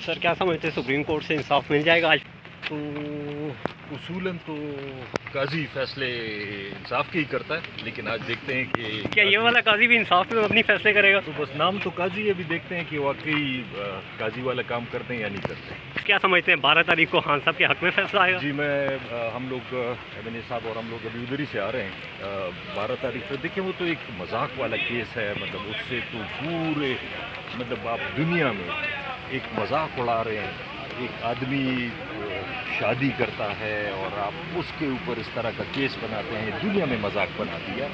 سر کیا سمجھتے ہیں سپریم کورٹ سے انصاف مل جائے گا آج؟ تو اصولاً تو قاضی فیصلے انصاف کے ہی کرتا ہے، لیکن آج دیکھتے ہیں کہ کیا یہ والا قاضی بھی انصاف میں اپنی فیصلے کرے گا؟ تو بس نام تو قاضی ہے، ابھی دیکھتے ہیں کہ واقعی قاضی والا کام کرتے ہیں یا نہیں کرتے. کیا سمجھتے ہیں 12 تاریخ کو خان صاحب کے حق میں فیصلہ آئے گا؟ جی ہم لوگ ایمن صاحب اور ہم لوگ ابھی ادھر ہی سے آ رہے ہیں 12 تاریخ کو. دیکھیں وہ تو ایک مذاق والا کیس ہے، مطلب اس سے تو پورے مطلب آپ دنیا میں ایک مذاق اڑا رہے ہیں. ایک آدمی شادی کرتا ہے اور آپ اس کے اوپر اس طرح کا کیس بناتے ہیں، دنیا میں مذاق بنا دیا.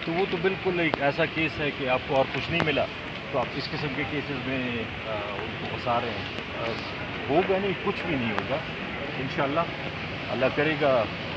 تو وہ تو بالکل ایک ایسا کیس ہے کہ آپ کو اور کچھ نہیں ملا تو آپ اس قسم کے کیسز میں ان کو پھنسا رہے ہیں. ہوگا نہیں، کچھ بھی نہیں ہوگا انشاءاللہ. اللہ کرے گا.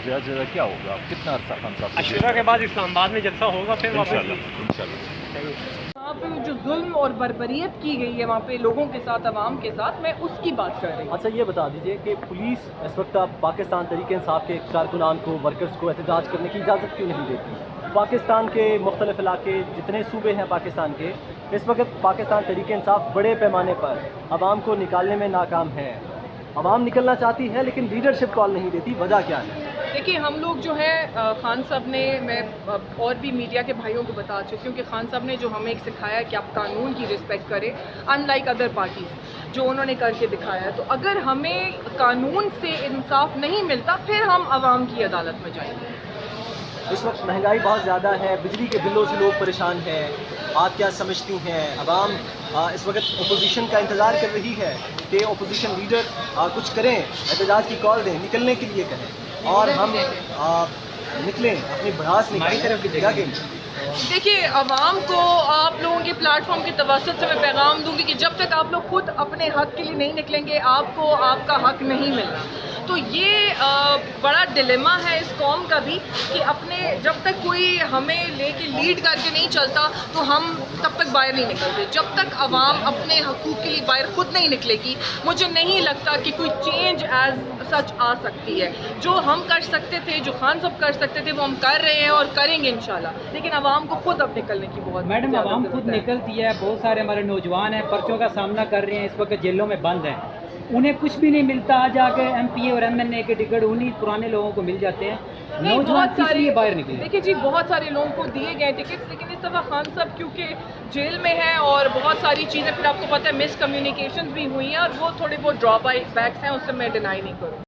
زیادہ سے زیادہ کیا ہوگا، آپ کتنا عرصہ خان صاحب عاشورہ کے بعد اسلام آباد میں جلسہ ہوگا پھر واپس؟ انشاءاللہ. وہاں پہ جو ظلم اور بربریت کی گئی ہے وہاں پہ لوگوں کے ساتھ، عوام کے ساتھ، میں اس کی بات کر رہی ہوں. اچھا یہ بتا دیجئے کہ پولیس اس وقت پاکستان تحریک انصاف کے کارکنان کو، ورکرز کو احتجاج کرنے کی اجازت کیوں نہیں دیتی؟ پاکستان کے مختلف علاقے جتنے صوبے ہیں پاکستان کے، اس وقت پاکستان تحریک انصاف بڑے پیمانے پر عوام کو نکالنے میں ناکام ہے. عوام نکلنا چاہتی ہے لیکن لیڈرشپ کال نہیں دیتی، وجہ کیا ہے؟ دیکھیے ہم لوگ جو ہے خان صاحب نے، میں اور بھی میڈیا کے بھائیوں کو بتا چکی ہوں کہ خان صاحب نے جو ہمیں ایک سکھایا ہے کہ آپ قانون کی رسپیکٹ کریں، ان لائک ادر پارٹیز جو انہوں نے کر کے دکھایا ہے. تو اگر ہمیں قانون سے انصاف نہیں ملتا پھر ہم عوام کی عدالت میں جائیں گے. اس وقت مہنگائی بہت زیادہ ہے، بجلی کے بلوں سے لوگ پریشان ہیں. آپ کیا سمجھتی ہیں؟ عوام اس وقت اپوزیشن کا انتظار کر رہی ہے کہ اپوزیشن لیڈر کچھ کریں، احتجاج کی کال دیں، نکلنے کے لیے کہیں اور ہم نکلیں، اپنی بھڑاس نکالیں. کیا کہیں؟ دیکھیے عوام کو آپ لوگوں کے پلیٹ فارم کے توسط سے میں پیغام دوں گی کہ جب تک آپ لوگ خود اپنے حق کے لیے نہیں نکلیں گے آپ کو آپ کا حق نہیں ملنا. تو یہ بڑا ڈیلیما ہے اس قوم کا بھی کہ اپنے جب تک کوئی ہمیں لے کے لیڈ کر کے نہیں چلتا تو ہم تب تک باہر نہیں نکلتے. جب تک عوام اپنے حقوق کے لیے باہر خود نہیں نکلے گی مجھے نہیں لگتا کہ کوئی چینج ایز سچ آ سکتی ہے. جو ہم کر سکتے تھے، جو خان صاحب کر سکتے تھے وہ ہم کر رہے ہیں اور کریں گے انشاءاللہ. لیکن عوام کو خود اب نکلنے کی بہت میڈم زیادہ عوام ضرورت خود ہے. نکلتی ہے. بہت سارے ہمارے نوجوان ہیں پرچوں کا سامنا کر رہے ہیں، اس وقت جیلوں میں بند ہیں، انہیں کچھ بھی نہیں ملتا. آ جا کے ایم پی اے اور ایم این اے کے ٹکٹ انہیں پرانے لوگوں کو مل جاتے ہیں. نوجوان کس لیے باہر نکلے؟ دیکھیے جی بہت سارے لوگوں کو دیے گئے ٹکٹس، لیکن اس دفعہ خان صاحب کیونکہ جیل میں ہیں اور بہت ساری چیزیں پھر آپ کو پتہ ہے مس کمیونیکیشنز بھی ہوئی ہیں اور وہ تھوڑے بہت ڈرا بیکس ہیں، اس سے میں ڈینائی نہیں کروں.